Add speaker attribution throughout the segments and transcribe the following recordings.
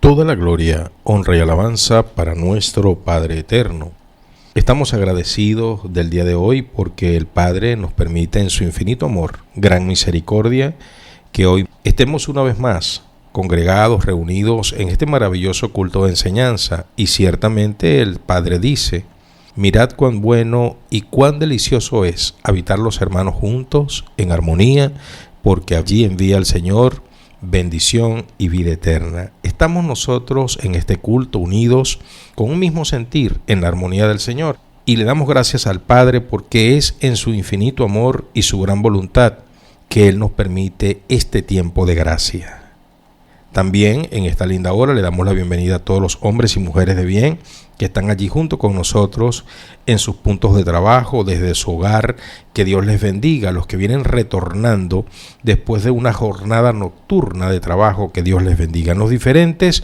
Speaker 1: Toda la gloria, honra y alabanza para nuestro Padre Eterno. Estamos agradecidos del día de hoy porque el Padre nos permite en su infinito amor, gran misericordia, que hoy estemos una vez más congregados, reunidos en este maravilloso culto de enseñanza. Y ciertamente el Padre dice: mirad cuán bueno y cuán delicioso es habitar los hermanos juntos en armonía, porque allí envía el Señor bendición y vida eterna. Estamos nosotros en este culto unidos con un mismo sentir en la armonía del Señor, y le damos gracias al Padre porque es en su infinito amor y su gran voluntad que Él nos permite este tiempo de gracia. También en esta linda hora le damos la bienvenida a todos los hombres y mujeres de bien que están allí junto con nosotros en sus puntos de trabajo, desde su hogar. Que Dios les bendiga a los que vienen retornando después de una jornada nocturna de trabajo. Que Dios les bendiga en las diferentes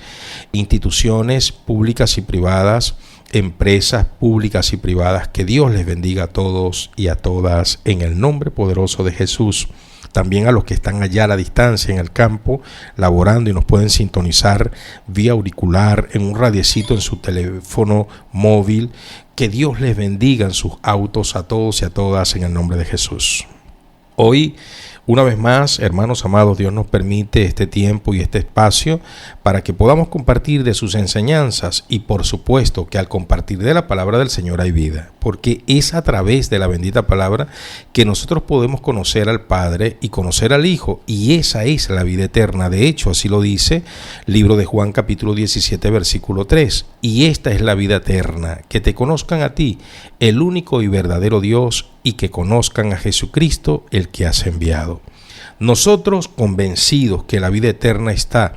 Speaker 1: instituciones públicas y privadas, empresas públicas y privadas. Que Dios les bendiga a todos y a todas en el nombre poderoso de Jesús. También a los que están allá a la distancia en el campo laborando y nos pueden sintonizar vía auricular, en un radiecito en su teléfono móvil. Que Dios les bendiga en sus autos a todos y a todas en el nombre de Jesús. Hoy, una vez más, hermanos amados, Dios nos permite este tiempo y este espacio para que podamos compartir de sus enseñanzas, y por supuesto que al compartir de la palabra del Señor hay vida, porque es a través de la bendita palabra que nosotros podemos conocer al Padre y conocer al Hijo, y esa es la vida eterna. De hecho, así lo dice el libro de Juan capítulo 17 versículo 3, y esta es la vida eterna, que te conozcan a ti, el único y verdadero Dios, y que conozcan a Jesucristo, el que has enviado. Nosotros, convencidos que la vida eterna está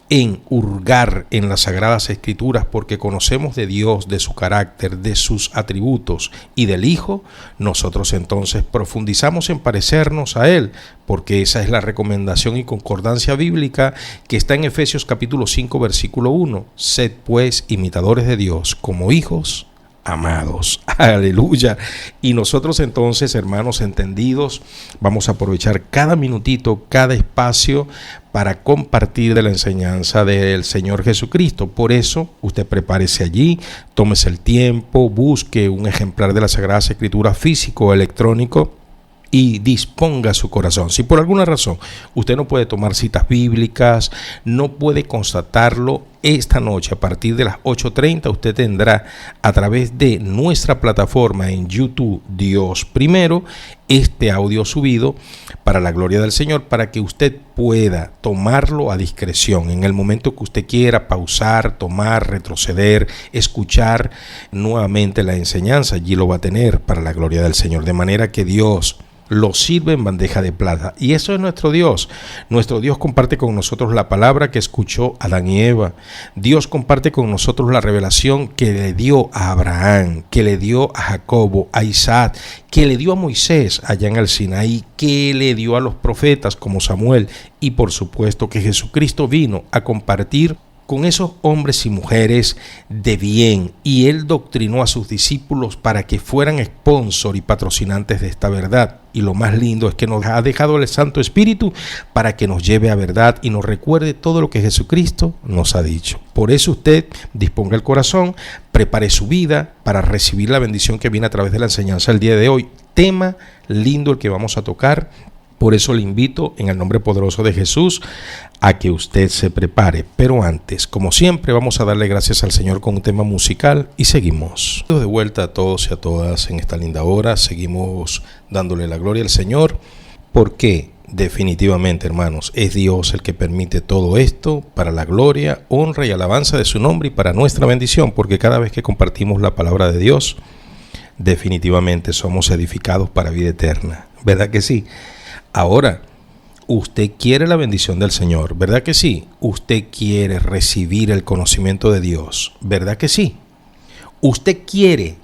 Speaker 1: en hurgar en las Sagradas Escrituras, porque conocemos de Dios, de su carácter, de sus atributos y del Hijo, nosotros entonces profundizamos en parecernos a Él, porque esa es la recomendación y concordancia bíblica que está en Efesios capítulo 5 versículo 1. Sed pues imitadores de Dios como hijos amados. Aleluya. Y nosotros entonces, hermanos entendidos, vamos a aprovechar cada minutito, cada espacio para compartir de la enseñanza del Señor Jesucristo. Por eso, usted prepárese allí, tómese el tiempo, busque un ejemplar de la Sagrada Escritura físico o electrónico, y disponga su corazón. Si por alguna razón usted no puede tomar citas bíblicas, no puede constatarlo, esta noche a partir de las 8:30 usted tendrá a través de nuestra plataforma en YouTube, Dios Primero, este audio subido para la gloria del Señor, para que usted pueda tomarlo a discreción en el momento que usted quiera, pausar, tomar, retroceder, escuchar nuevamente la enseñanza. Allí lo va a tener para la gloria del Señor, de manera que Dios lo sirve en bandeja de plata. Y eso es nuestro Dios. Nuestro Dios comparte con nosotros la palabra que escuchó Adán y Eva. Dios comparte con nosotros la revelación que le dio a Abraham, que le dio a Jacobo, a Isaac, que le dio a Moisés allá en el Sinaí, que le dio a los profetas como Samuel, y por supuesto que Jesucristo vino a compartir con esos hombres y mujeres de bien, y Él doctrinó a sus discípulos para que fueran sponsor y patrocinantes de esta verdad. Y lo más lindo es que nos ha dejado el Santo Espíritu para que nos lleve a verdad y nos recuerde todo lo que Jesucristo nos ha dicho. Por eso usted disponga el corazón, prepare su vida para recibir la bendición que viene a través de la enseñanza del día de hoy. Tema lindo el que vamos a tocar. Por eso le invito en el nombre poderoso de Jesús a que usted se prepare. Pero antes, como siempre, vamos a darle gracias al Señor con un tema musical y seguimos. De vuelta a todos y a todas en esta linda hora. Seguimos dándole la gloria al Señor, porque definitivamente, hermanos, es Dios el que permite todo esto para la gloria, honra y alabanza de su nombre y para nuestra bendición, porque cada vez que compartimos la palabra de Dios, definitivamente somos edificados para vida eterna. ¿Verdad que sí? Ahora, usted quiere la bendición del Señor, ¿verdad que sí? Usted quiere recibir el conocimiento de Dios, ¿verdad que sí? Usted quiere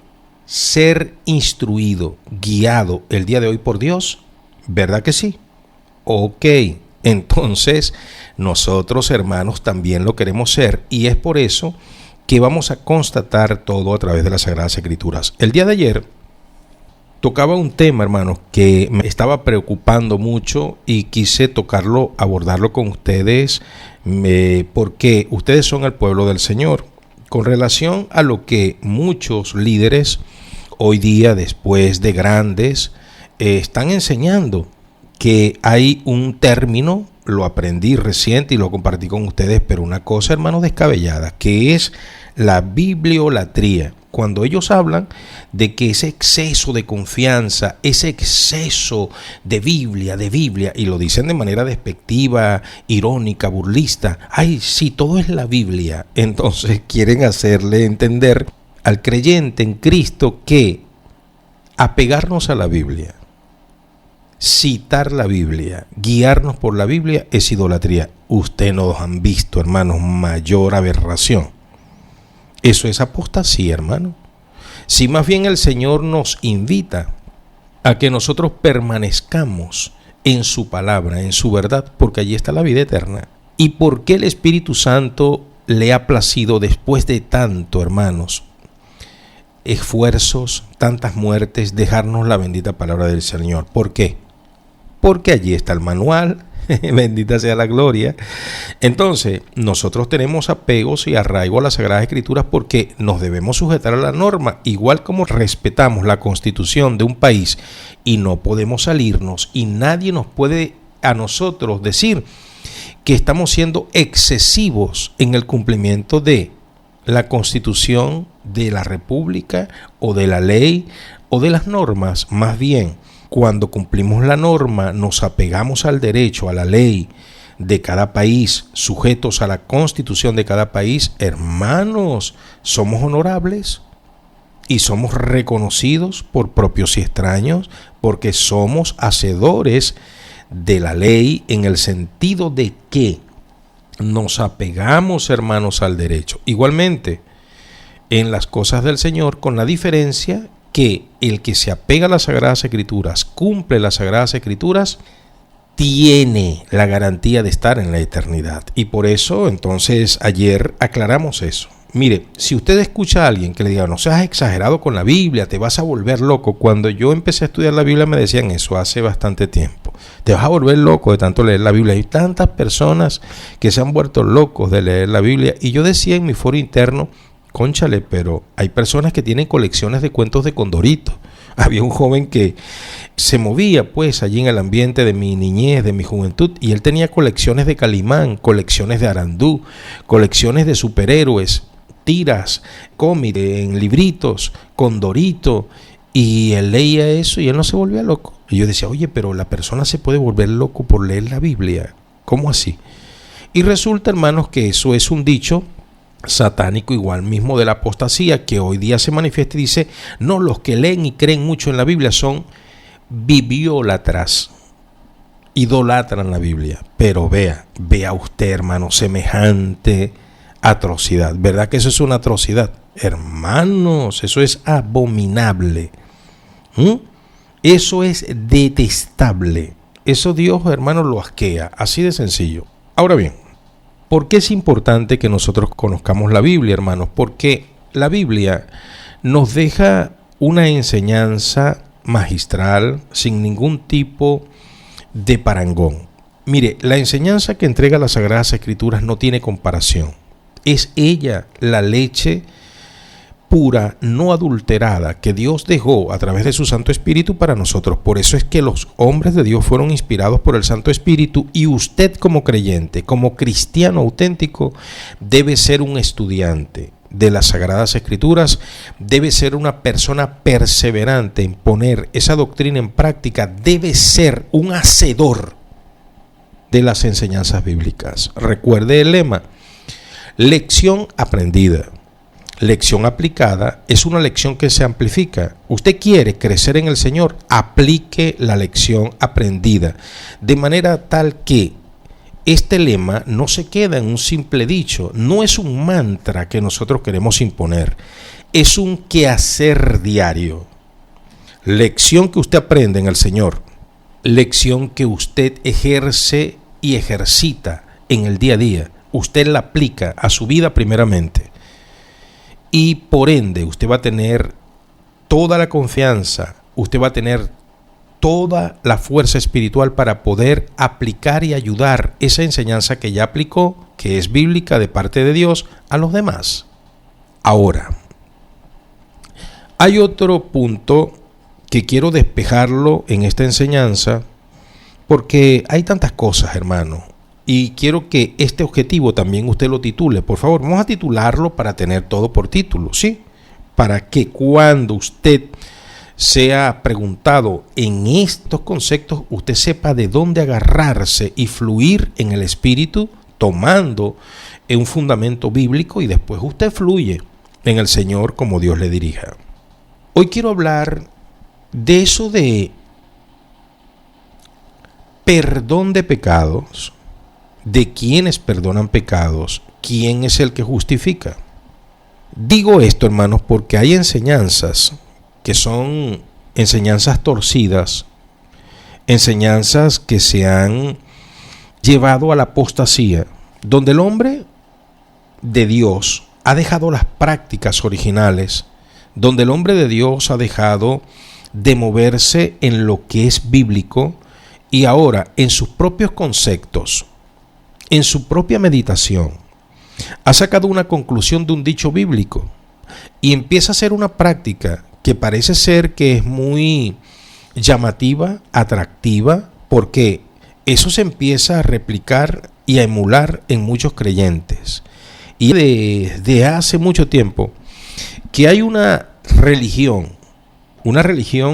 Speaker 1: ser instruido, guiado el día de hoy por Dios, ¿verdad que sí? Ok, entonces nosotros, hermanos, también lo queremos ser, y es por eso que vamos a constatar todo a través de las Sagradas Escrituras. El día de ayer tocaba un tema, hermanos, que me estaba preocupando mucho y quise tocarlo, abordarlo con ustedes, porque ustedes son el pueblo del Señor. Con relación a lo que muchos líderes hoy día, después de grandes, están enseñando, que hay un término, lo aprendí reciente y lo compartí con ustedes, pero una cosa, hermanos, descabellada, que es la bibliolatría. Cuando ellos hablan de que ese exceso de confianza, ese exceso de Biblia, y lo dicen de manera despectiva, irónica, burlista, ay, sí, todo es la Biblia. Entonces quieren hacerle entender al creyente en Cristo que apegarnos a la Biblia, citar la Biblia, guiarnos por la Biblia es idolatría. Ustedes no han visto, hermanos, mayor aberración. Eso es apostasía, hermano. Si más bien el Señor nos invita a que nosotros permanezcamos en su palabra, en su verdad, porque allí está la vida eterna. ¿Y por qué el Espíritu Santo le ha placido después de tanto, hermanos, esfuerzos, tantas muertes, dejarnos la bendita palabra del Señor? ¿Por qué? Porque allí está el manual. Bendita sea la gloria. Entonces, nosotros tenemos apegos y arraigo a las Sagradas Escrituras porque nos debemos sujetar a la norma, igual como respetamos la Constitución de un país y no podemos salirnos, y nadie nos puede a nosotros decir que estamos siendo excesivos en el cumplimiento de la Constitución de la República o de la ley o de las normas. Más bien, cuando cumplimos la norma, nos apegamos al derecho, a la ley de cada país, sujetos a la Constitución de cada país. Hermanos, somos honorables y somos reconocidos por propios y extraños, porque somos hacedores de la ley, en el sentido de que nos apegamos, hermanos, al derecho. Igualmente, en las cosas del Señor, con la diferencia que el que se apega a las Sagradas Escrituras, cumple las Sagradas Escrituras, tiene la garantía de estar en la eternidad. Y por eso, entonces, ayer aclaramos eso. Mire, si usted escucha a alguien que le diga, no seas exagerado con la Biblia, te vas a volver loco. Cuando yo empecé a estudiar la Biblia me decían eso hace bastante tiempo. Te vas a volver loco de tanto leer la Biblia. Hay tantas personas que se han vuelto locos de leer la Biblia. Y yo decía en mi foro interno, cónchale, pero hay personas que tienen colecciones de cuentos de Condorito. Había un joven que se movía pues allí en el ambiente de mi niñez, de mi juventud, y él tenía colecciones de Calimán, colecciones de Arandú, colecciones de superhéroes, tiras, cómics, en libritos, Condorito, y él leía eso y él no se volvía loco. Y yo decía, oye, pero la persona se puede volver loco por leer la Biblia. ¿Cómo así? Y resulta, hermanos, que eso es un dicho satánico, igual mismo de la apostasía, que hoy día se manifiesta y dice, no, los que leen y creen mucho en la Biblia son bibliólatras, idolatran la Biblia. Pero vea usted, hermano, semejante atrocidad. ¿Verdad que eso es una atrocidad? Hermanos, eso es abominable. Eso es detestable. Eso Dios, hermano, lo asquea. Así de sencillo. Ahora bien, ¿por qué es importante que nosotros conozcamos la Biblia, hermanos? Porque la Biblia nos deja una enseñanza magistral sin ningún tipo de parangón. Mire, la enseñanza que entrega las Sagradas Escrituras no tiene comparación. Es ella la leche pura, no adulterada, que Dios dejó a través de su Santo Espíritu para nosotros. Por eso es que los hombres de Dios fueron inspirados por el Santo Espíritu, y usted como creyente, como cristiano auténtico, debe ser un estudiante de las Sagradas Escrituras, debe ser una persona perseverante en poner esa doctrina en práctica, debe ser un hacedor de las enseñanzas bíblicas. Recuerde el lema: lección aprendida. Lección aplicada es una lección que se amplifica. Usted quiere crecer en el Señor, aplique la lección aprendida, de manera tal que este lema no se queda en un simple dicho, no es un mantra que nosotros queremos imponer, es un quehacer diario. Lección que usted aprende en el Señor, lección que usted ejerce y ejercita en el día a día, usted la aplica a su vida primeramente. Y por ende usted va a tener toda la confianza usted va a tener toda la fuerza espiritual para poder aplicar y ayudar esa enseñanza que ya aplicó, que es bíblica de parte de Dios, a los demás. Ahora, hay otro punto que quiero despejarlo en esta enseñanza, porque hay tantas cosas, hermano, y quiero que este objetivo también usted lo titule. Por favor, vamos a titularlo para tener todo por título, ¿sí? Para que cuando usted sea preguntado en estos conceptos, usted sepa de dónde agarrarse y fluir en el Espíritu, tomando un fundamento bíblico, y después usted fluye en el Señor como Dios le dirija. Hoy quiero hablar de eso de perdón de pecados, de quienes perdonan pecados, quién es el que justifica. Digo esto, hermanos, porque hay enseñanzas que son enseñanzas torcidas, enseñanzas que se han llevado a la apostasía, donde el hombre de Dios ha dejado las prácticas originales, donde el hombre de Dios ha dejado de moverse en lo que es bíblico y ahora en sus propios conceptos, en su propia meditación, ha sacado una conclusión de un dicho bíblico y empieza a hacer una práctica que parece ser que es muy llamativa, atractiva, porque eso se empieza a replicar y a emular en muchos creyentes. Y desde hace mucho tiempo que hay una religión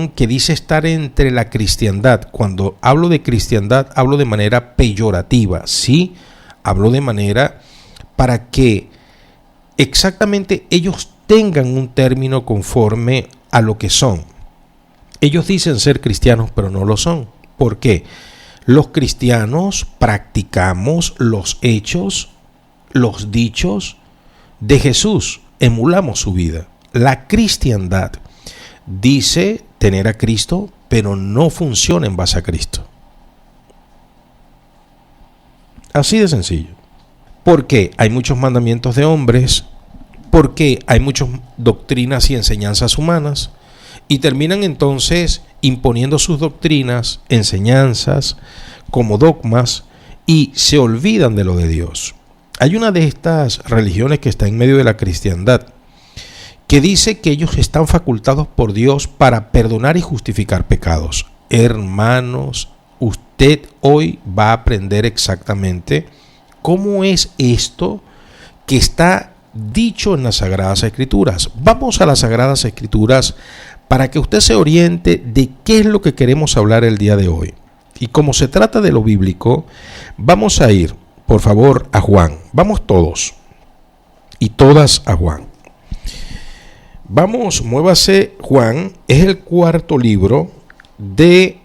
Speaker 1: que dice estar entre la cristiandad. Cuando hablo de cristiandad, hablo de manera peyorativa, sí, hablo de manera para que exactamente ellos tengan un término conforme a lo que son. Ellos dicen ser cristianos, pero no lo son. ¿Por qué? Los cristianos practicamos los hechos, los dichos de Jesús, emulamos su vida. La cristiandad dice tener a Cristo, pero no funciona en base a Cristo. Así de sencillo. Porque hay muchos mandamientos de hombres, porque hay muchas doctrinas y enseñanzas humanas, y terminan entonces imponiendo sus doctrinas, enseñanzas, como dogmas, y se olvidan de lo de Dios. Hay una de estas religiones que está en medio de la cristiandad, que dice que ellos están facultados por Dios para perdonar y justificar pecados. Hermanos, usted hoy va a aprender exactamente cómo es esto que está dicho en las Sagradas Escrituras. Vamos a las Sagradas Escrituras para que usted se oriente de qué es lo que queremos hablar el día de hoy. Y como se trata de lo bíblico, vamos a ir, por favor, a Juan. Vamos todos y todas a Juan. Vamos, muévase. Juan es el cuarto libro de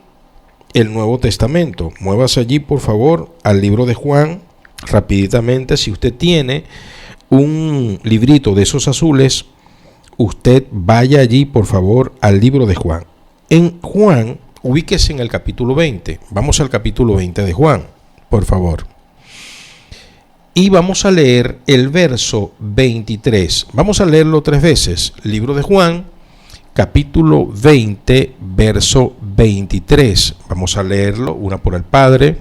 Speaker 1: el Nuevo Testamento. Muévase allí, por favor, al libro de Juan, rapiditamente. Si usted tiene un librito de esos azules, usted vaya allí, por favor, al libro de Juan. En Juan, ubíquese en el capítulo 20. Vamos al capítulo 20 de Juan, por favor. Y vamos a leer el verso 23. Vamos a leerlo 3 veces. Libro de Juan, capítulo 20, verso 23. Vamos a leerlo, una por el Padre,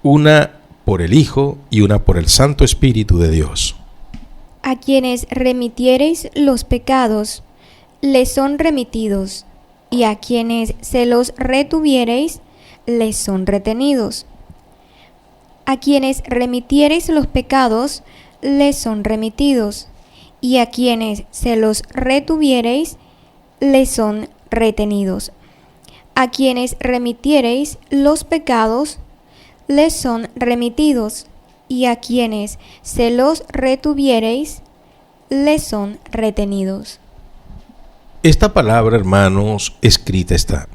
Speaker 1: una por el Hijo y una por el Santo Espíritu de Dios.
Speaker 2: A quienes remitiereis los pecados, les son remitidos, y a quienes se los retuviereis, les son retenidos. A quienes remitiereis los pecados, les son remitidos, y a quienes se los retuviereis, les son retenidos. A quienes remitiereis los pecados, les son remitidos, y a quienes se los retuviereis, les son retenidos.
Speaker 1: Esta palabra, hermanos, escrita está.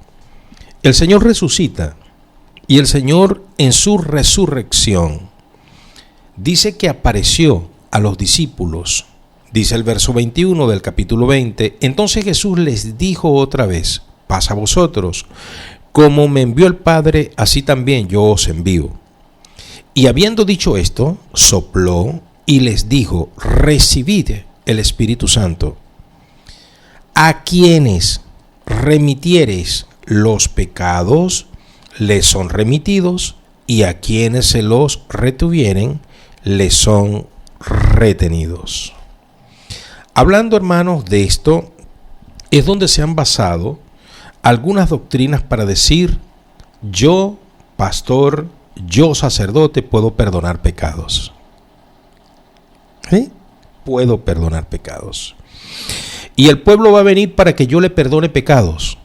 Speaker 1: El Señor resucita, y el Señor en su resurrección dice que apareció a los discípulos. Dice el verso 21 del capítulo 20, entonces Jesús les dijo otra vez, paz a vosotros, como me envió el Padre, así también yo os envío. Y habiendo dicho esto, sopló y les dijo, recibid el Espíritu Santo. A quienes remitiereis los pecados, les son remitidos, y a quienes se los retuvieren, les son retenidos. Hablando, hermanos, de esto, es donde se han basado algunas doctrinas para decir: yo, pastor, yo, sacerdote, puedo perdonar pecados. ¿Sí? Puedo perdonar pecados. Y el pueblo va a venir para que yo le perdone pecados.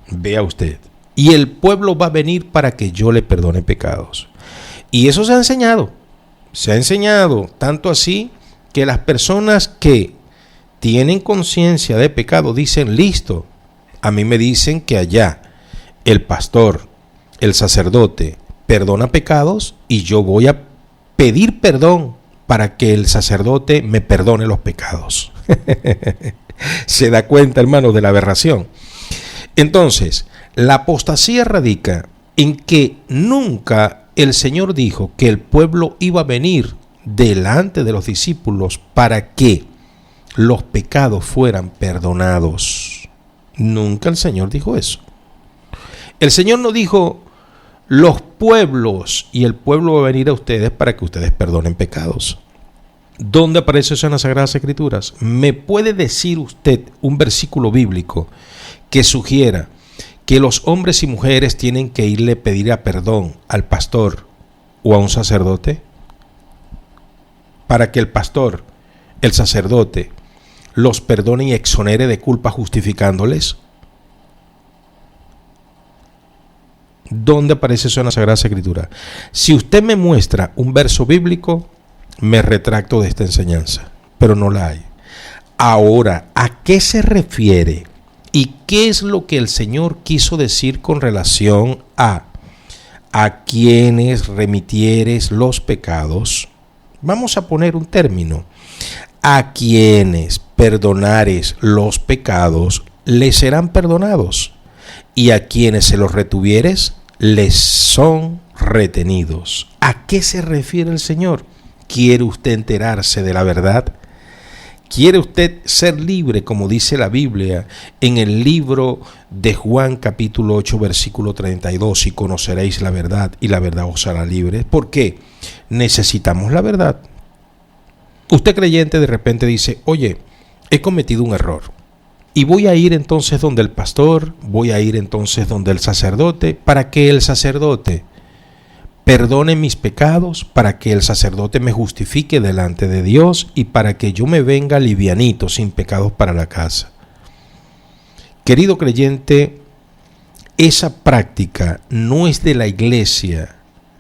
Speaker 1: Vea usted. Y el pueblo va a venir para que yo le perdone pecados. Y eso se ha enseñado. Se ha enseñado tanto así que las personas que tienen conciencia de pecado dicen: listo, a mí me dicen que allá el pastor, el sacerdote, perdona pecados y yo voy a pedir perdón para que el sacerdote me perdone los pecados. Se da cuenta, hermano, de la aberración. Entonces, la apostasía radica en que nunca el Señor dijo que el pueblo iba a venir delante de los discípulos para que los pecados fueran perdonados. Nunca el Señor dijo eso. El Señor no dijo: los pueblos, y el pueblo va a venir a ustedes para que ustedes perdonen pecados. ¿Dónde aparece eso en las Sagradas Escrituras? ¿Me puede decir usted un versículo bíblico que sugiera que los hombres y mujeres tienen que irle a pedir perdón al pastor o a un sacerdote? Para que el pastor, el sacerdote, los perdone y exonere de culpa justificándoles. ¿Dónde aparece eso en la Sagrada Escritura? Si usted me muestra un verso bíblico, me retracto de esta enseñanza, pero no la hay. Ahora, ¿a qué se refiere y qué es lo que el Señor quiso decir con relación a quienes remitieres los pecados? Vamos a poner un término: a quienes perdonares los pecados, les serán perdonados, y a quienes se los retuvieres, les son retenidos. ¿A qué se refiere el Señor? ¿Quiere usted enterarse de la verdad? ¿Quiere usted ser libre, como dice la Biblia en el libro de Juan capítulo 8 versículo 32? Y conoceréis la verdad, y la verdad os hará libres. ¿Por qué? Necesitamos la verdad. Usted, creyente, de repente dice: oye, he cometido un error, y voy a ir entonces donde el pastor, voy a ir entonces donde el sacerdote, para que el sacerdote perdone mis pecados, para que el sacerdote me justifique delante de Dios y para que yo me venga livianito, sin pecados, para la casa. Querido creyente, esa práctica no es de la iglesia,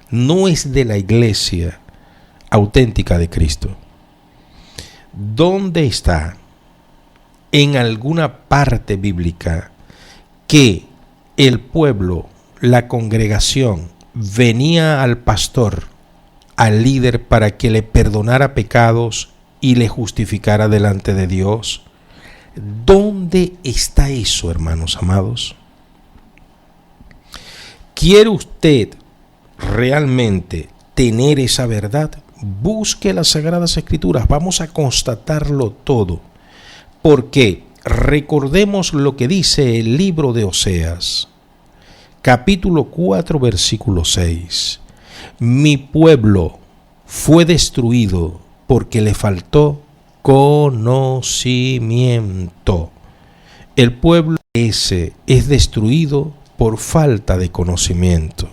Speaker 1: no es de la iglesia auténtica de Cristo. ¿Dónde está en alguna parte bíblica que el pueblo, la congregación, venía al pastor, al líder, para que le perdonara pecados y le justificara delante de Dios? ¿Dónde está eso, hermanos amados? ¿Quiere usted realmente tener esa verdad? Busque las Sagradas Escrituras. Vamos a constatarlo todo. Porque recordemos lo que dice el libro de Oseas, capítulo 4, versículo 6. Mi pueblo fue destruido porque le faltó conocimiento. El pueblo ese es destruido por falta de conocimiento.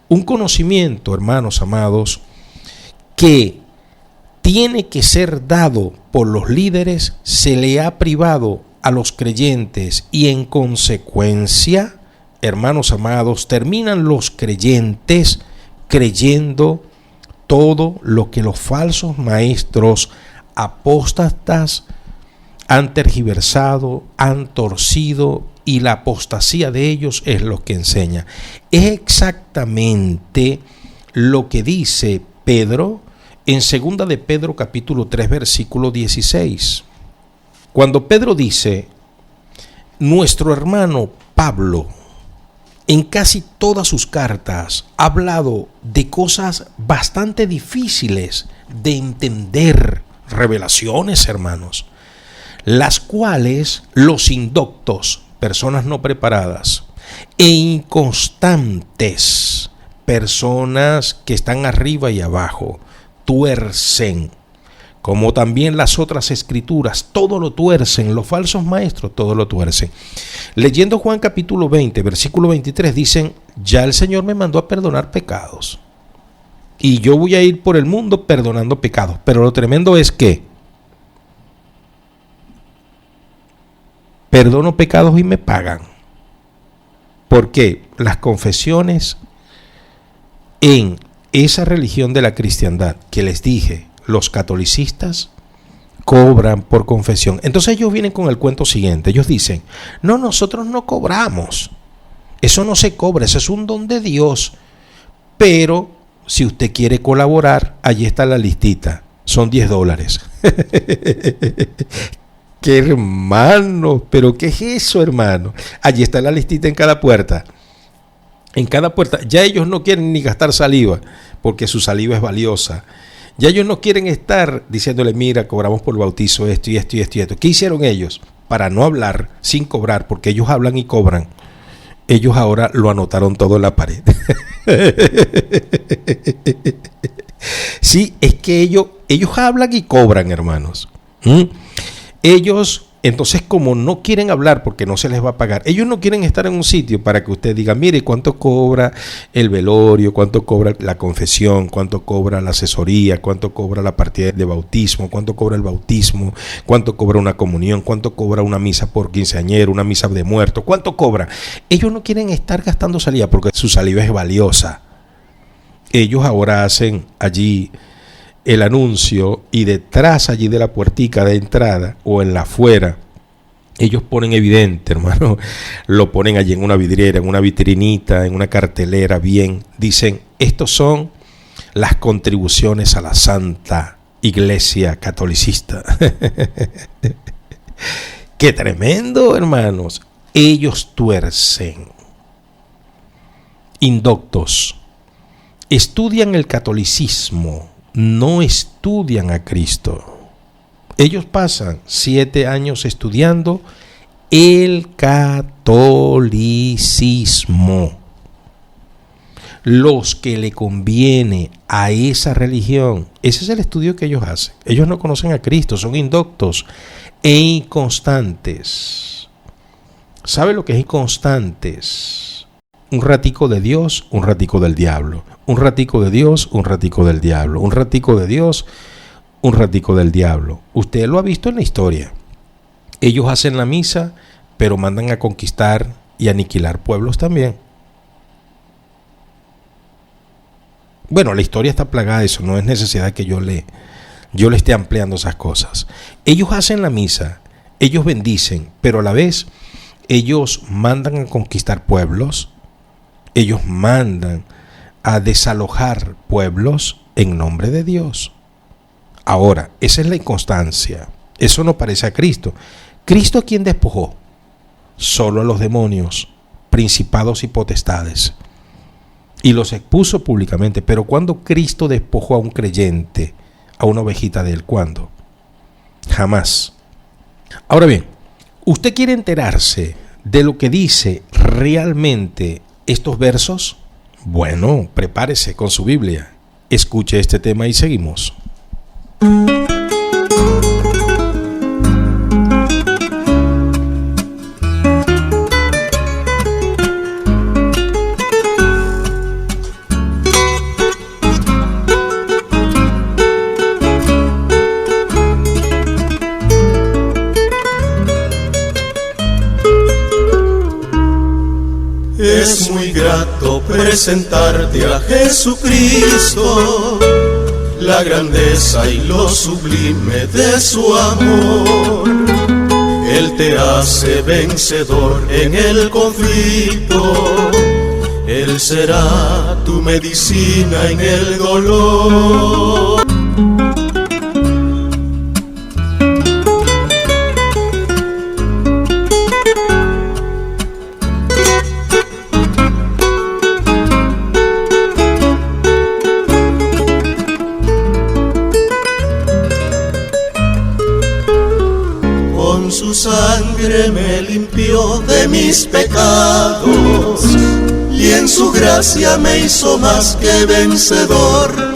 Speaker 1: Un conocimiento, hermanos amados, que tiene que ser dado por los líderes, se le ha privado a los creyentes, y en consecuencia, hermanos amados, terminan los creyentes creyendo todo lo que los falsos maestros apóstatas han tergiversado, han torcido, y la apostasía de ellos es lo que enseña. Es exactamente lo que dice Pedro en 2 de Pedro capítulo 3 versículo 16. Cuando Pedro dice: nuestro hermano Pablo en casi todas sus cartas ha hablado de cosas bastante difíciles de entender, revelaciones, hermanos. las cuales los indoctos, personas no preparadas, e inconstantes, personas que están arriba y abajo, tuercen, como también las otras escrituras, todo lo tuercen, los falsos maestros, todo lo tuercen. Leyendo Juan capítulo 20, versículo 23, dicen, ya el Señor me mandó a perdonar pecados, y yo voy a ir por el mundo perdonando pecados. Pero lo tremendo es que perdono pecados y me pagan. Porque las confesiones en esa religión de la cristiandad que les dije, los catolicistas cobran por confesión. Entonces ellos vienen con el cuento siguiente. Ellos dicen, no, nosotros no cobramos. Eso no se cobra, eso es un don de Dios. Pero si usted quiere colaborar, allí está la listita. Son $10. ¡Qué hermano! ¿Pero qué es eso, hermano? Allí está la listita en cada puerta. En cada puerta. Ya ellos no quieren ni gastar saliva, porque su saliva es valiosa. Ya ellos no quieren estar diciéndole, mira, cobramos por el bautizo esto y esto y esto y esto. ¿Qué hicieron ellos? Para no hablar sin cobrar, porque ellos hablan y cobran. Ellos ahora lo anotaron todo en la pared. Sí, es que ellos hablan y cobran, hermanos. Ellos, entonces, como no quieren hablar porque no se les va a pagar, ellos no quieren estar en un sitio para que usted diga, mire, cuánto cobra el velorio, cuánto cobra la confesión, cuánto cobra la asesoría, cuánto cobra la partida de bautismo, cuánto cobra el bautismo, cuánto cobra una comunión, cuánto cobra una misa por quinceañero, una misa de muertos, cuánto cobra. Ellos no quieren estar gastando saliva porque su saliva es valiosa. Ellos ahora hacen allí el anuncio y detrás allí de la puertica de entrada o en la afuera, ellos ponen evidente, hermano, lo ponen allí en una vidriera, en una vitrinita, en una cartelera, bien, dicen, estos son las contribuciones a la Santa Iglesia Catolicista. ¡Qué tremendo, hermanos! Ellos tuercen, indoctos, estudian el catolicismo, no estudian a Cristo. Ellos pasan 7 años estudiando el catolicismo. Los que le conviene a esa religión, ese es el estudio que ellos hacen. Ellos no conocen a Cristo, son indoctos e inconstantes. ¿Sabe lo que es inconstantes? Un ratico de Dios, un ratico del diablo. Un ratico de Dios, un ratico del diablo. Un ratico de Dios, un ratico del diablo. Usted lo ha visto en la historia. Ellos hacen la misa, pero mandan a conquistar y aniquilar pueblos también. Bueno, la historia está plagada de eso. No es necesidad que yo le esté ampliando esas cosas. Ellos hacen la misa, ellos bendicen, pero a la vez ellos mandan a conquistar pueblos. Ellos mandan a desalojar pueblos en nombre de Dios. Ahora, esa es la inconstancia. Eso no parece a Cristo. ¿Cristo a quién despojó? Solo a los demonios, principados y potestades. Y los expuso públicamente. Pero ¿cuándo Cristo despojó a un creyente, a una ovejita de él? ¿Cuándo? Jamás. Ahora bien, ¿usted quiere enterarse de lo que dice realmente estos versos? Bueno, prepárese con su Biblia. Escuche este tema y seguimos.
Speaker 3: Es muy grato presentarte a Jesucristo, la grandeza y lo sublime de su amor. Él te hace vencedor en el conflicto, Él será tu medicina en el dolor. su sangre me limpió de mis pecados y en su gracia me hizo más que vencedor.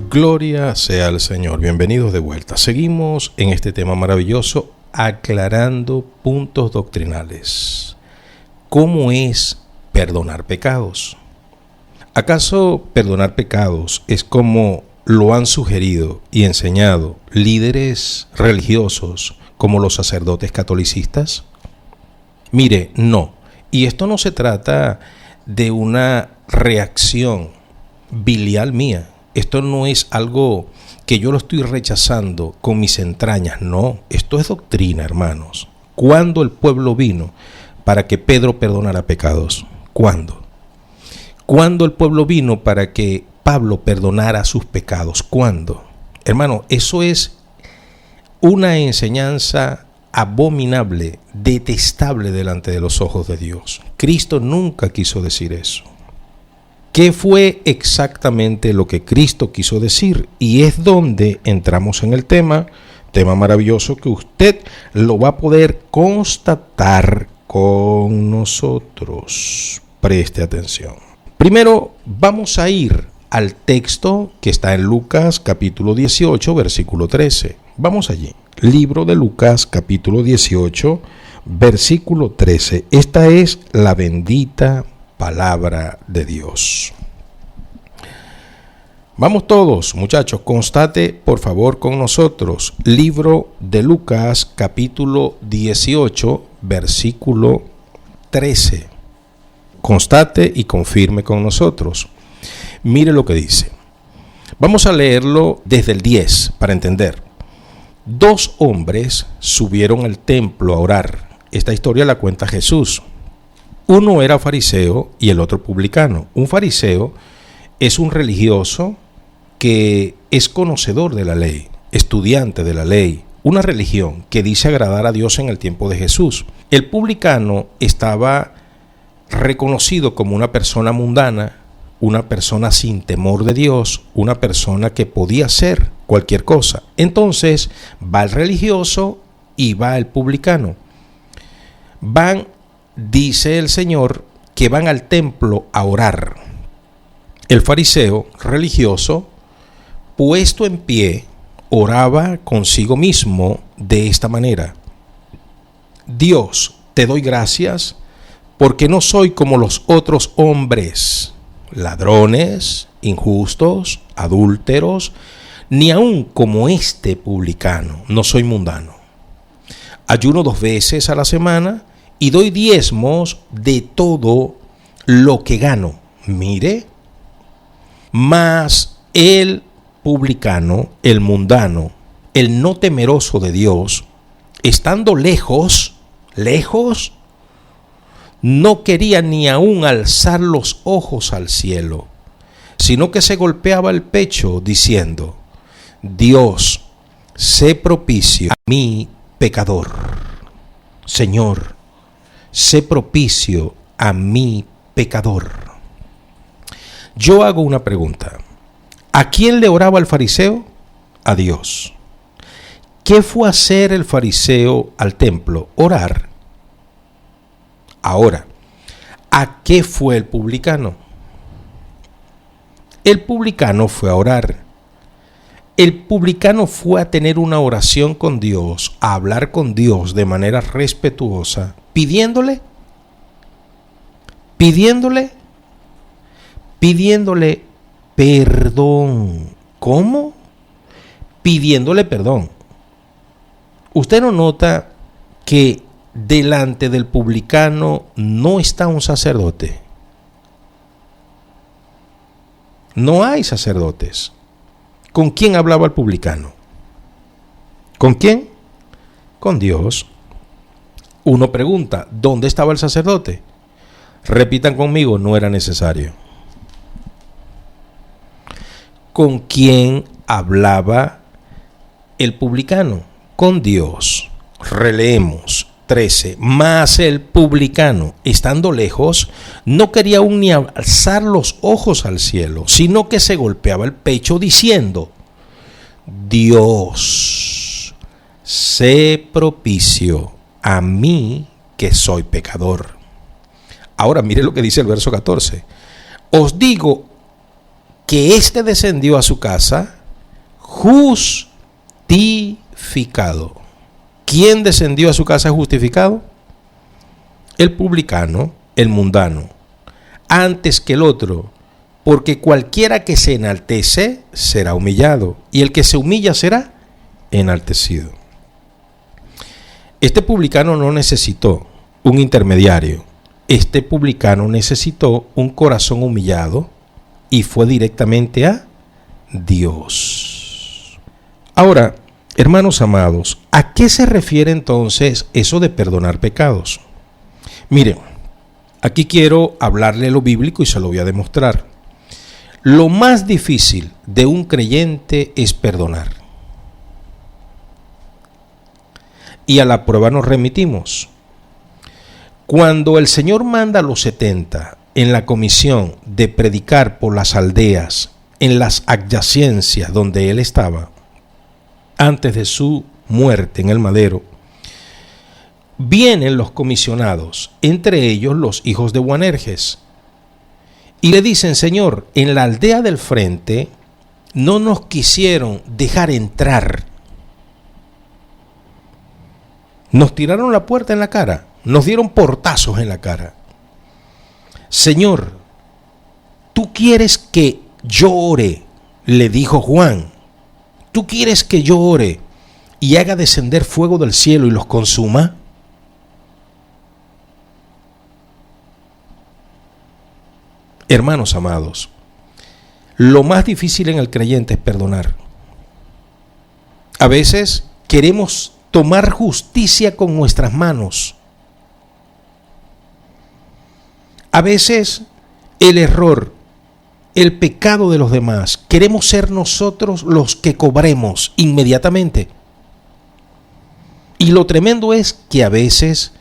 Speaker 1: Gloria sea al Señor. Bienvenidos de vuelta. Seguimos en este tema maravilloso, aclarando puntos doctrinales. ¿Cómo es perdonar pecados? ¿Acaso perdonar pecados es como lo han sugerido y enseñado líderes religiosos como los sacerdotes catolicistas? Mire, no. Y esto no se trata de una reacción biliar mía. Esto no es algo que yo lo estoy rechazando con mis entrañas. No, esto es doctrina, hermanos. ¿Cuándo el pueblo vino para que Pedro perdonara pecados? ¿Cuándo? ¿Cuándo el pueblo vino para que Pablo perdonara sus pecados? ¿Cuándo? Hermano, eso es una enseñanza abominable, detestable delante de los ojos de Dios. Cristo nunca quiso decir eso. ¿Qué fue exactamente lo que Cristo quiso decir? Y es donde entramos en el tema maravilloso que usted lo va a poder constatar con nosotros. Preste atención. Primero vamos a ir al texto que está en Lucas capítulo 18, versículo 13. Vamos allí. Libro de Lucas capítulo 18, versículo 13. Esta es la bendita palabra de Dios. Vamos todos, muchachos, constate por favor con nosotros. Libro de Lucas capítulo 18, versículo 13. Constate y confirme con nosotros. Mire lo que dice. Vamos a leerlo desde el 10 para entender. 2 hombres subieron al templo a orar. Esta historia la cuenta Jesús. Uno era fariseo y el otro publicano. Un fariseo es un religioso que es conocedor de la ley, estudiante de la ley, una religión que dice agradar a Dios en el tiempo de Jesús. El publicano estaba reconocido como una persona mundana, una persona sin temor de Dios, una persona que podía hacer cualquier cosa. Entonces va el religioso y va el publicano. Van, dice el Señor, que van al templo a orar. El fariseo religioso, puesto en pie, oraba consigo mismo de esta manera: Dios, te doy gracias porque no soy como los otros hombres, ladrones, injustos, adúlteros, ni aun como este publicano. No soy mundano. Ayuno 2 veces a la semana y doy diezmos de todo lo que gano. Mire, mas el publicano, el mundano, el no temeroso de Dios, estando lejos, no quería ni aún alzar los ojos al cielo, sino que se golpeaba el pecho diciendo: Dios, sé propicio a mí, pecador. Señor, sé propicio a mí, pecador. Yo hago una pregunta. ¿A quién le oraba el fariseo? A Dios. ¿Qué fue a hacer el fariseo al templo? Orar. Ahora, ¿a qué fue el publicano? El publicano fue a orar. El publicano fue a tener una oración con Dios, a hablar con Dios de manera respetuosa, pidiéndole perdón. ¿Cómo? Pidiéndole perdón. ¿Usted no nota que delante del publicano no está un sacerdote? No hay sacerdotes. ¿Con quién hablaba el publicano? ¿Con quién? Con Dios. Uno pregunta, ¿dónde estaba el sacerdote? Repitan conmigo, no era necesario. ¿Con quién hablaba el publicano? Con Dios. Releemos 13. Mas el publicano, estando lejos, no quería aún ni alzar los ojos al cielo, sino que se golpeaba el pecho diciendo: Dios, sé propicio a mí que soy pecador. Ahora mire lo que dice el verso 14. Os digo que éste descendió a su casa justificado. ¿Quién descendió a su casa justificado? El publicano, el mundano, antes que el otro, porque cualquiera que se enaltece será humillado, y el que se humilla será enaltecido. Este publicano no necesitó un intermediario. Este publicano necesitó un corazón humillado y fue directamente a Dios. Ahora, hermanos amados, ¿a qué se refiere entonces eso de perdonar pecados? Miren, aquí quiero hablarle lo bíblico y se lo voy a demostrar. Lo más difícil de un creyente es perdonar. Y a la prueba nos remitimos. Cuando el Señor manda a los 70 en la comisión de predicar por las aldeas, en las adyacencias donde Él estaba, antes de su muerte en el madero, vienen los comisionados, entre ellos los hijos de Boanerges, y le dicen: Señor, en la aldea del frente no nos quisieron dejar entrar. Nos tiraron la puerta en la cara, nos dieron portazos en la cara. Señor, ¿tú quieres que yo ore?, le dijo Juan. ¿Tú quieres que yo ore y haga descender fuego del cielo y los consuma? Hermanos amados, lo más difícil en el creyente es perdonar. A veces queremos tomar justicia con nuestras manos. A veces el error, el pecado de los demás, queremos ser nosotros los que cobremos inmediatamente. Y lo tremendo es que a veces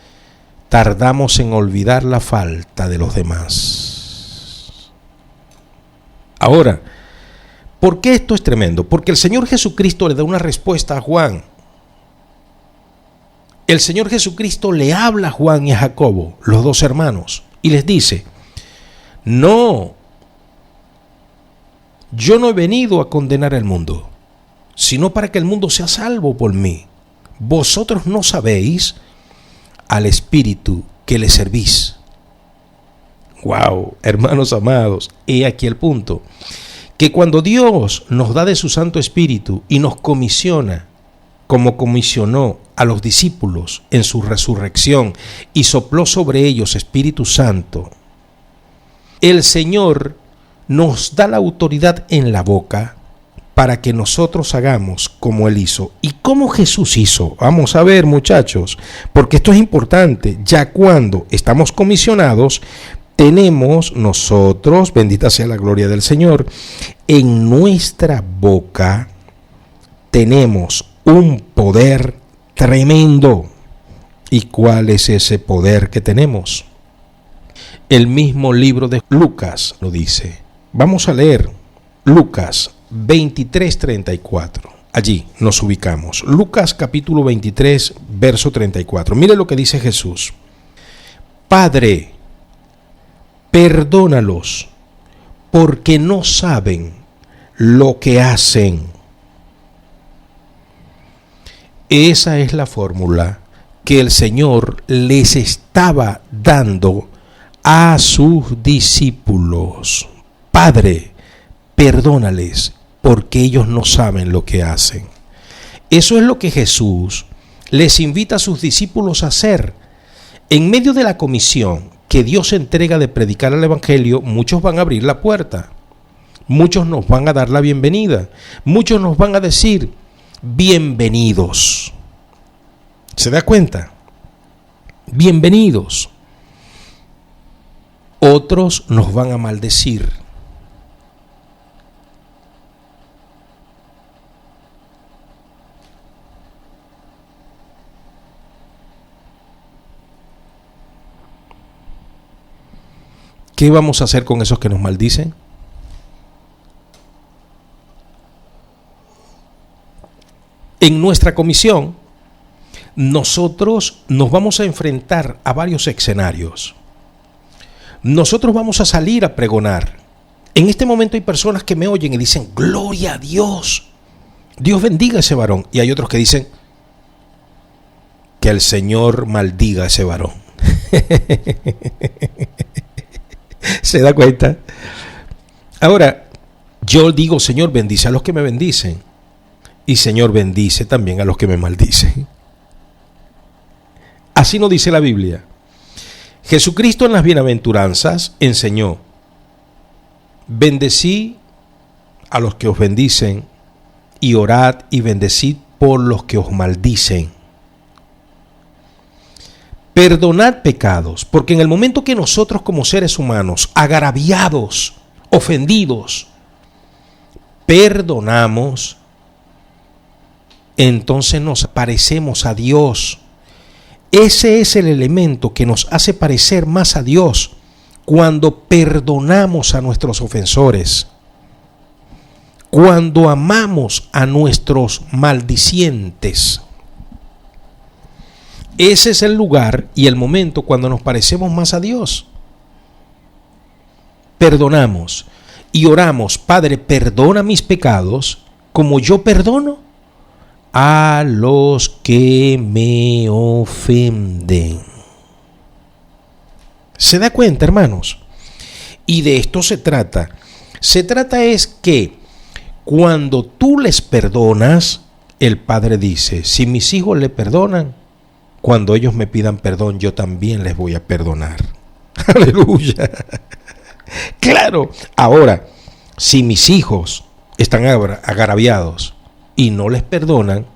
Speaker 1: tardamos en olvidar la falta de los demás. Ahora, ¿por qué esto es tremendo? Porque el Señor Jesucristo le da una respuesta a Juan. El Señor Jesucristo le habla a Juan y a Jacobo, los dos hermanos, y les dice: no, yo no he venido a condenar al mundo, sino para que el mundo sea salvo por mí. Vosotros no sabéis al Espíritu que le servís. Wow, hermanos amados, he aquí el punto, que cuando Dios nos da de su Santo Espíritu y nos comisiona, como comisionó a los discípulos en su resurrección y sopló sobre ellos Espíritu Santo, el Señor nos da la autoridad en la boca para que nosotros hagamos como Él hizo. ¿Y cómo Jesús hizo? Vamos a ver, muchachos, porque esto es importante. Ya cuando estamos comisionados, tenemos nosotros, bendita sea la gloria del Señor, en nuestra boca tenemos un poder tremendo. ¿Y cuál es ese poder que tenemos? El mismo libro de Lucas lo dice. Vamos a leer Lucas 23:34. Allí nos ubicamos. Lucas capítulo 23, verso 34. Mire lo que dice Jesús. Padre, perdónalos, porque no saben lo que hacen. Esa es la fórmula que el Señor les estaba dando a sus discípulos. Padre, perdónales, porque ellos no saben lo que hacen. Eso es lo que Jesús les invita a sus discípulos a hacer. En medio de la comisión que Dios entrega de predicar el Evangelio, muchos van a abrir la puerta. Muchos nos van a dar la bienvenida. Muchos nos van a decir: bienvenidos. ¿Se da cuenta? Bienvenidos. Otros nos van a maldecir. ¿Qué vamos a hacer con esos que nos maldicen? En nuestra comisión nosotros nos vamos a enfrentar a varios escenarios. Nosotros vamos a salir a pregonar. En este momento hay personas que me oyen y dicen, gloria a Dios, Dios bendiga a ese varón. Y hay otros que dicen, que el Señor maldiga a ese varón. ¿Se da cuenta? Ahora, yo digo, Señor, bendice a los que me bendicen. Y Señor, bendice también a los que me maldicen. Así nos dice la Biblia. Jesucristo en las bienaventuranzas enseñó, bendecí a los que os bendicen y orad y bendecid por los que os maldicen. Perdonad pecados, porque en el momento que nosotros como seres humanos, agraviados, ofendidos, perdonamos, entonces nos parecemos a Dios. Ese es el elemento que nos hace parecer más a Dios cuando perdonamos a nuestros ofensores, cuando amamos a nuestros maldicientes. Ese es el lugar y el momento cuando nos parecemos más a Dios. Perdonamos y oramos, Padre, perdona mis pecados como yo perdono a los que me ofenden. ¿Se da cuenta, hermanos? Y de esto se trata. Se trata es que cuando tú les perdonas, el Padre dice, si mis hijos le perdonan, cuando ellos me pidan perdón, yo también les voy a perdonar. Aleluya. Claro. Ahora, si mis hijos están agraviados y no les perdonan,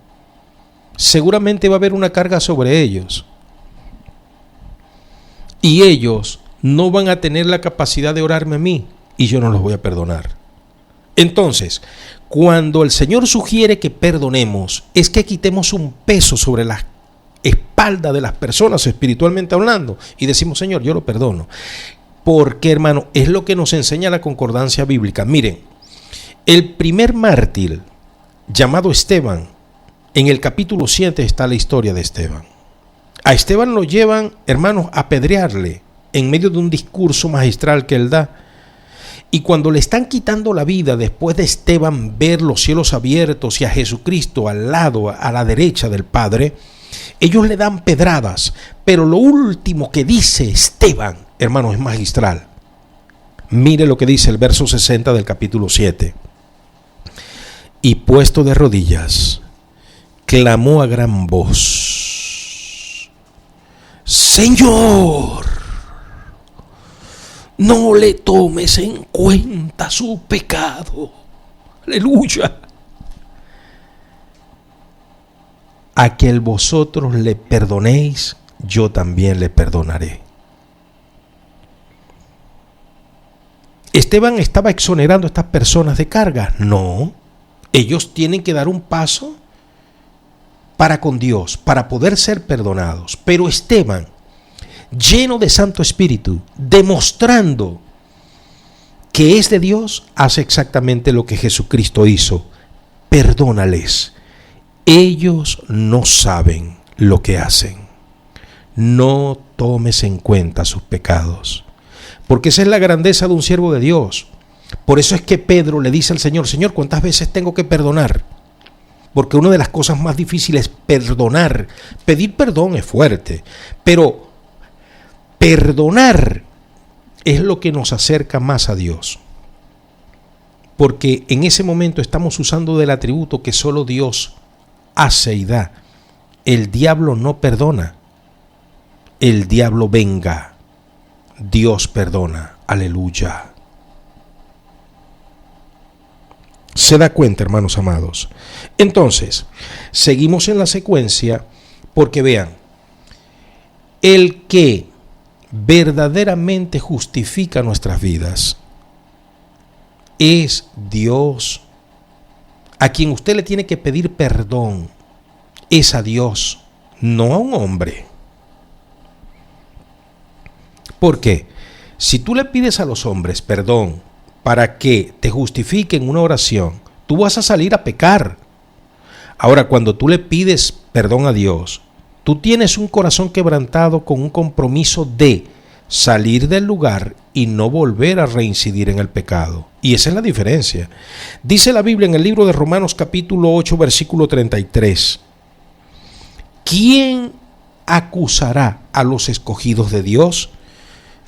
Speaker 1: seguramente va a haber una carga sobre ellos. Y ellos no van a tener la capacidad de orarme a mí y yo no los voy a perdonar. Entonces, cuando el Señor sugiere que perdonemos, es que quitemos un peso sobre la espalda de las personas espiritualmente hablando y decimos, Señor, yo lo perdono. Porque, hermano, es lo que nos enseña la concordancia bíblica. Miren, el primer mártir llamado Esteban, en el capítulo 7 está la historia de Esteban. A Esteban lo llevan, hermanos, a apedrearle en medio de un discurso magistral que él da. Y cuando le están quitando la vida, después de Esteban ver los cielos abiertos y a Jesucristo al lado, a la derecha del Padre, ellos le dan pedradas. Pero lo último que dice Esteban, hermanos, es magistral. Mire lo que dice el verso 60 del capítulo 7. Y puesto de rodillas, clamó a gran voz, Señor, no le tomes en cuenta su pecado. Aleluya. A que vosotros le perdonéis, yo también le perdonaré. ¿Esteban estaba exonerando a estas personas de carga? No. Ellos tienen que dar un paso para con Dios, para poder ser perdonados. Pero Esteban, lleno de Santo Espíritu, demostrando que es de Dios, hace exactamente lo que Jesucristo hizo. Perdónales. Ellos no saben lo que hacen. No tomes en cuenta sus pecados. Porque esa es la grandeza de un siervo de Dios. Por eso es que Pedro le dice al Señor, Señor, ¿cuántas veces tengo que perdonar? Porque una de las cosas más difíciles es perdonar. Pedir perdón es fuerte, pero perdonar es lo que nos acerca más a Dios. Porque en ese momento estamos usando del atributo que solo Dios hace y da. El diablo no perdona. El diablo venga. Dios perdona. Aleluya. ¿Se da cuenta, hermanos amados? Entonces, seguimos en la secuencia porque vean, el que verdaderamente justifica nuestras vidas es Dios. A quien usted le tiene que pedir perdón es a Dios, no a un hombre. ¿Por qué? Si tú le pides a los hombres perdón para que te justifiquen una oración, tú vas a salir a pecar. Ahora, cuando tú le pides perdón a Dios, Tú tienes un corazón quebrantado con un compromiso de salir del lugar y no volver a reincidir en el pecado. Y esa es la diferencia. Dice la Biblia en el libro de Romanos capítulo 8, versículo 33. ¿Quién acusará a los escogidos de Dios?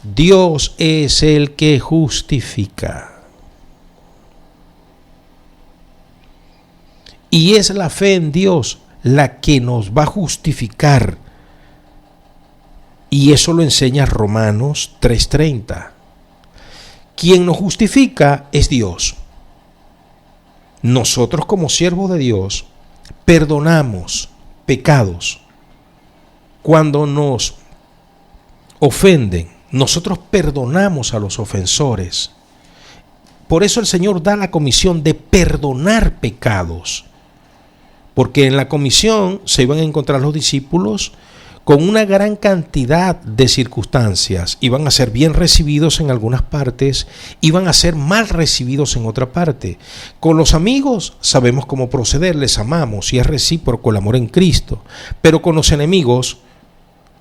Speaker 1: Dios es el que justifica. Y es la fe en Dios la que nos va a justificar. Y eso lo enseña Romanos 3:30. Quien nos justifica es Dios. Nosotros como siervos de Dios perdonamos pecados. Cuando nos ofenden, nosotros perdonamos a los ofensores. Por eso el Señor da la comisión de perdonar pecados. Porque en la comisión se iban a encontrar los discípulos con una gran cantidad de circunstancias. Iban a ser bien recibidos en algunas partes, iban a ser mal recibidos en otra parte. Con los amigos sabemos cómo proceder, les amamos y es recíproco el amor en Cristo. Pero con los enemigos,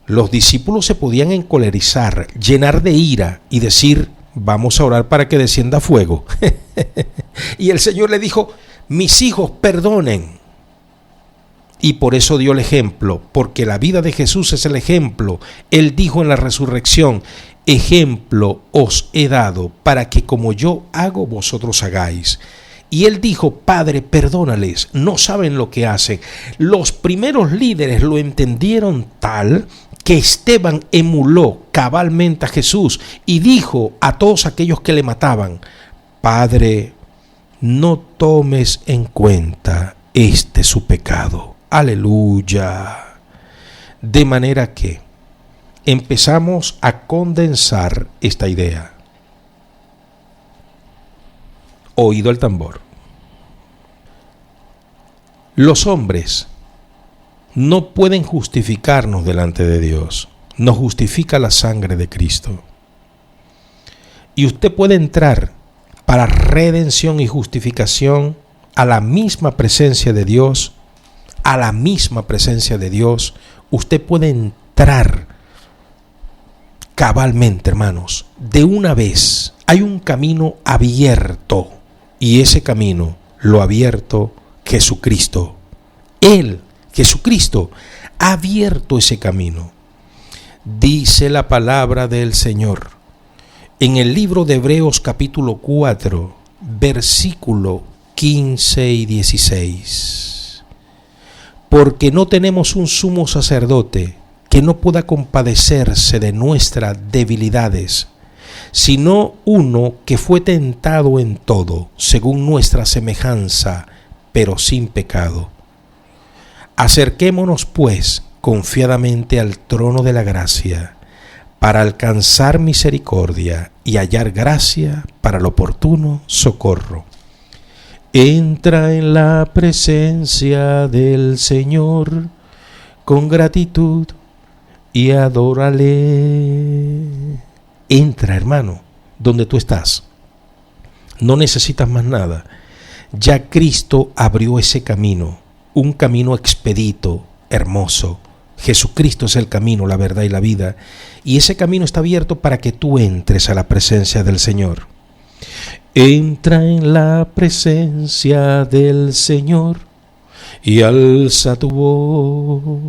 Speaker 1: los discípulos se podían encolerizar, llenar de ira y decir: vamos a orar para que descienda fuego. Y el Señor le dijo: mis hijos, perdonen. Y por eso dio el ejemplo, porque la vida de Jesús es el ejemplo. Él dijo en la resurrección: ejemplo os he dado para que como yo hago, vosotros hagáis. Y él dijo: Padre, perdónales, no saben lo que hacen. Los primeros líderes lo entendieron tal que Esteban emuló cabalmente a Jesús y dijo a todos aquellos que le mataban: Padre, no tomes en cuenta su pecado. Aleluya. De manera que empezamos a condensar esta idea. Oído el tambor. Los hombres no pueden justificarnos delante de Dios. Nos justifica la sangre de Cristo. Y usted puede entrar para redención y justificación a la misma presencia de Dios. A la misma presencia de Dios, usted puede entrar cabalmente, hermanos, de una vez. Hay un camino abierto y ese camino lo ha abierto Jesucristo. Él, Jesucristo, ha abierto ese camino. Dice la palabra del Señor en el libro de Hebreos capítulo 4, versículo 15 y 16. Porque no tenemos un sumo sacerdote que no pueda compadecerse de nuestras debilidades, sino uno que fue tentado en todo, según nuestra semejanza, pero sin pecado. Acerquémonos, pues, confiadamente al trono de la gracia, para alcanzar misericordia y hallar gracia para el oportuno socorro. Entra en la presencia del Señor con gratitud y adórale. Entra, hermano, donde tú estás. No necesitas más nada. Ya Cristo abrió ese camino, un camino expedito, hermoso. Jesucristo es el camino, la verdad y la vida. Y ese camino está abierto para que tú entres a la presencia del Señor. Entra en la presencia del Señor y alza tu voz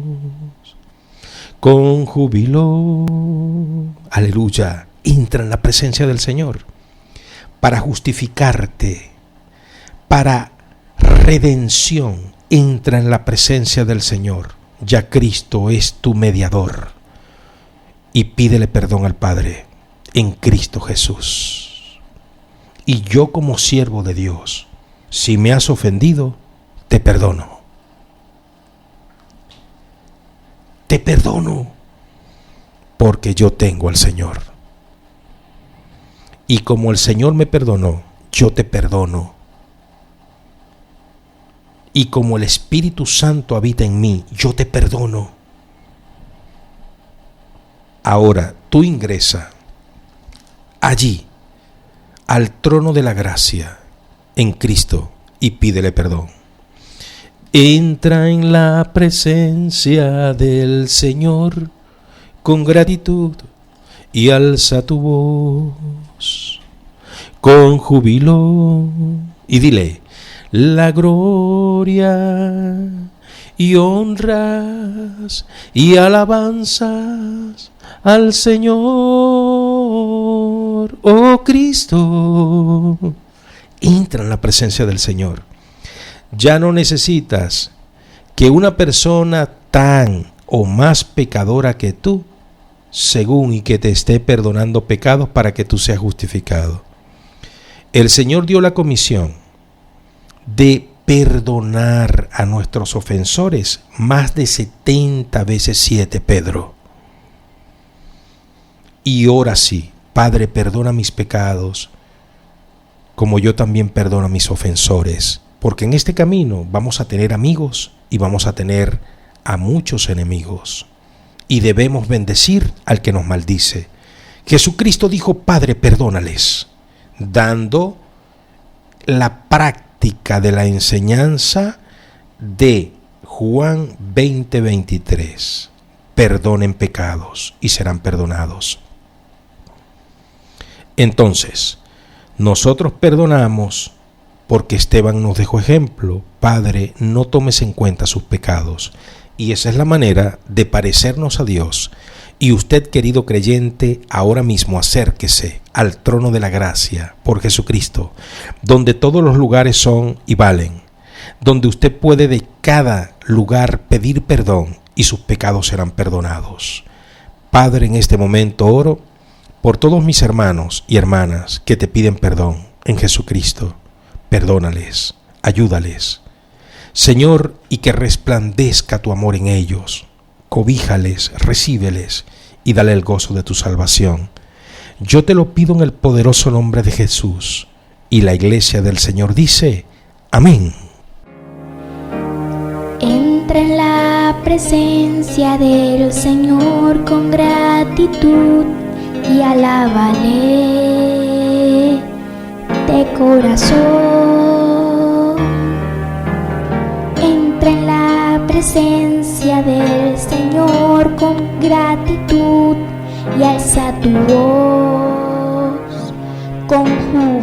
Speaker 1: con júbilo. Aleluya. Entra en la presencia del Señor para justificarte, para redención. Entra en la presencia del Señor. Ya Cristo es tu mediador. Y pídele perdón al Padre en Cristo Jesús. Y yo como siervo de Dios, si me has ofendido, te perdono. Te perdono porque yo tengo al Señor. Y como el Señor me perdonó, yo te perdono. Y como el Espíritu Santo habita en mí, yo te perdono. Ahora tú ingresa allí al trono de la gracia en Cristo y pídele perdón. Entra en la presencia del Señor con gratitud y alza tu voz con júbilo y dile: la gloria y honras y alabanzas al Señor, oh Cristo. Entra en la presencia del Señor. Ya no necesitas que una persona tan o más pecadora que tú, según y que te esté perdonando pecados para que tú seas justificado. El Señor dio la comisión de perdonar a nuestros ofensores más de 70 veces 7, Pedro. Y ora así: Padre, perdona mis pecados, como yo también perdono a mis ofensores. Porque en este camino vamos a tener amigos y vamos a tener a muchos enemigos. Y debemos bendecir al que nos maldice. Jesucristo dijo: Padre, perdónales, dando la práctica de la enseñanza de Juan 20:23. Perdonen pecados y serán perdonados. Entonces, nosotros perdonamos porque Esteban nos dejó ejemplo: Padre, no tomes en cuenta sus pecados. Y esa es la manera de parecernos a Dios. Y usted, querido creyente, ahora mismo acérquese al trono de la gracia por Jesucristo, donde todos los lugares son y valen, donde usted puede de cada lugar pedir perdón y sus pecados serán perdonados. Padre, en este momento oro por todos mis hermanos y hermanas que te piden perdón en Jesucristo. Perdónales, ayúdales, Señor, y que resplandezca tu amor en ellos. Cobíjales, recíbeles y dale el gozo de tu salvación. Yo te lo pido en el poderoso nombre de Jesús. Y la iglesia del Señor dice: amén.
Speaker 4: Entra en la presencia del Señor con gratitud y alábale de corazón. Entra en la presencia del Señor con gratitud y alza tu voz con júbilo.